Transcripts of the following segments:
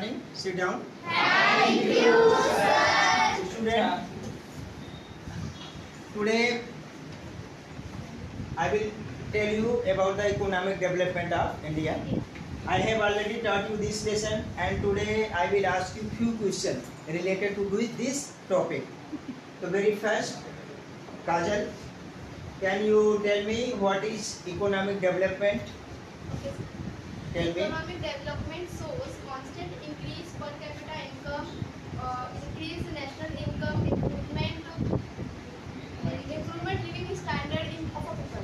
morning. Sit down. Thank you, sir. Student, today I will tell you about the economic development of India. I have already taught you this lesson, and today I will ask you few questions related to this topic. So very first, Kajal, can you tell me what is economic development? Okay. Tell me. Economic development shows constant increase per capita income, increase national income, improvement living standard of a people.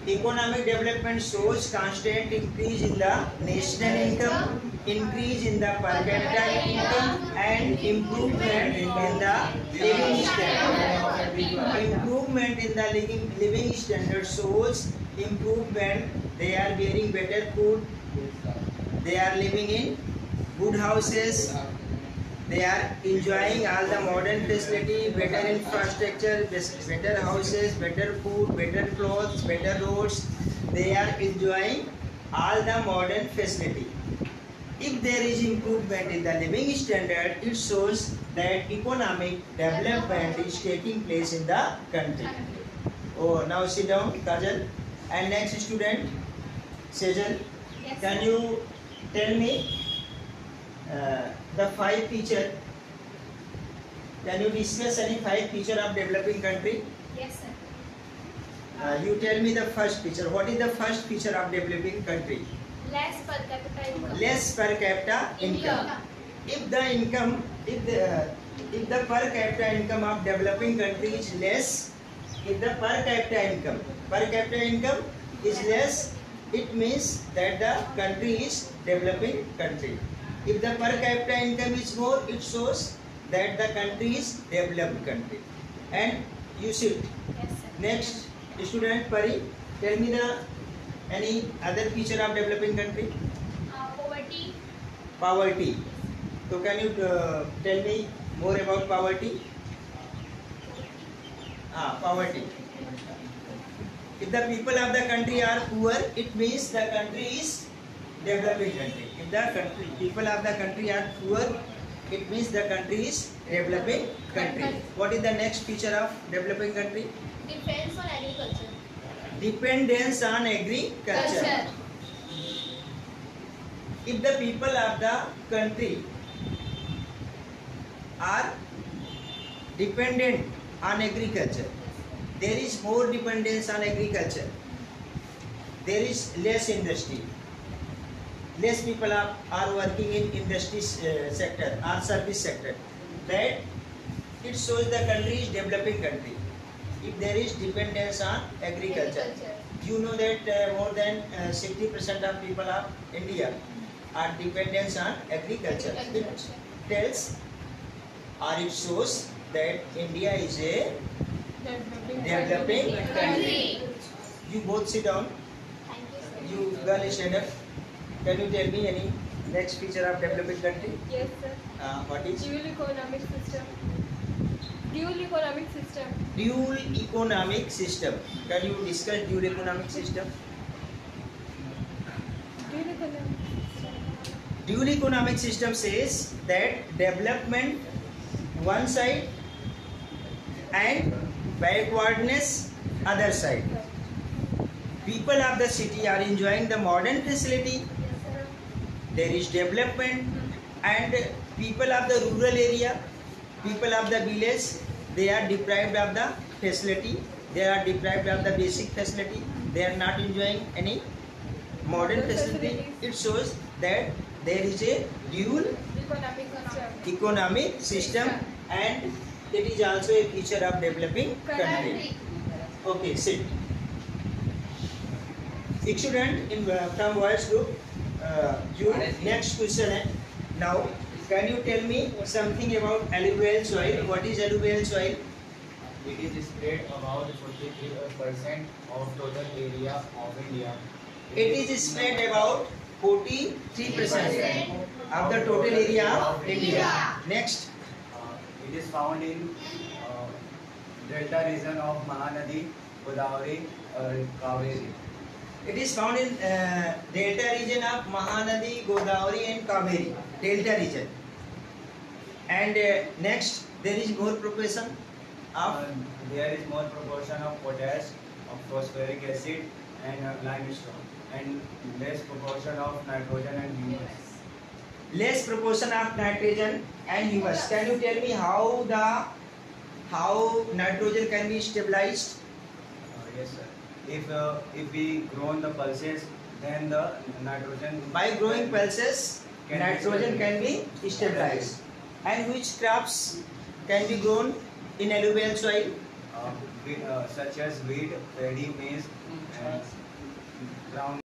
Economic development shows constant increase in the national income, increase in the per capita income, and improvement in the living standard. Improvement in the living standard shows improvement. They are wearing better food. They are living in good houses. They are enjoying all the modern facility, better infrastructure, better houses, better food, better clothes, better roads. They are enjoying all the modern facility. If there is improvement in the living standard, it shows that economic development is taking place in the country. Oh, now sit down, Kajal. And next student, Sejal. Yes, Can you tell me the 5 feature? Can you discuss any 5 feature of developing country? Yes, sir. You tell me the first feature. What is the first feature of developing country? Less per capita income. Less per capita income. If the per capita income of developing country is less, if the per capita income is less, it means that the country is developing country. If the per capita income is more, it shows that the country is developed country. And you sit. Yes, sir. Next, student Pari, tell me any other feature of developing country? Poverty. Poverty. So can you tell me more about poverty? Poverty. If the people of the country are poor, it means the country is developing country. If the people of the country are poor, it means the country is developing country. What is the next feature of developing country? Depends on agriculture. Dependence on agriculture. If the people of the country are dependent on agriculture, there is more dependence on agriculture. There is less industry. Less people are working in industry sector or service sector. That it shows the country is developing country. If there is dependence on agriculture. You know that more than 60% of people of India are dependent on agriculture. It tells or it shows that India is a developing country. You both sit down. Thank you, sir. You girl stand up. Can you tell me any next feature of developing country? Yes, sir. What is? Dual economic system. Dual economic system. Dual economic system. Can you discuss dual economic system? Dual economic system. Dual economic system says that development one side and backwardness other side. People of the city are enjoying the modern facility. There is development, and people of the rural area, people of the village, they are deprived of the facility. They are deprived of the basic facility. They are not enjoying any modern facility. It shows that there is a dual economic system, and it is also a feature of developing country. Okay, sit. Student in from boys group, you next question है. Now, can you tell me something about alluvial soil? What is alluvial soil? It is spread about 43% of total area of India. It is spread about 43% of the total area of India. Next, It is found in delta region of Mahanadi, Godavari, Kaveri. It is found in delta region of Mahanadi, Godavari and Kaveri. Delta region. And next, there is more proportion of There is more proportion of potash, of phosphoric acid and limestone, and less proportion of nitrogen and humus. less proportion of nitrogen and humus. Can you tell me how nitrogen can be stabilized? Yes, sir. If we grow the pulses, then the nitrogen By growing pulses, Can be nitrogen can be stabilized. And which crops can be grown in alluvial soil? such as wheat, paddy, maize, and ground.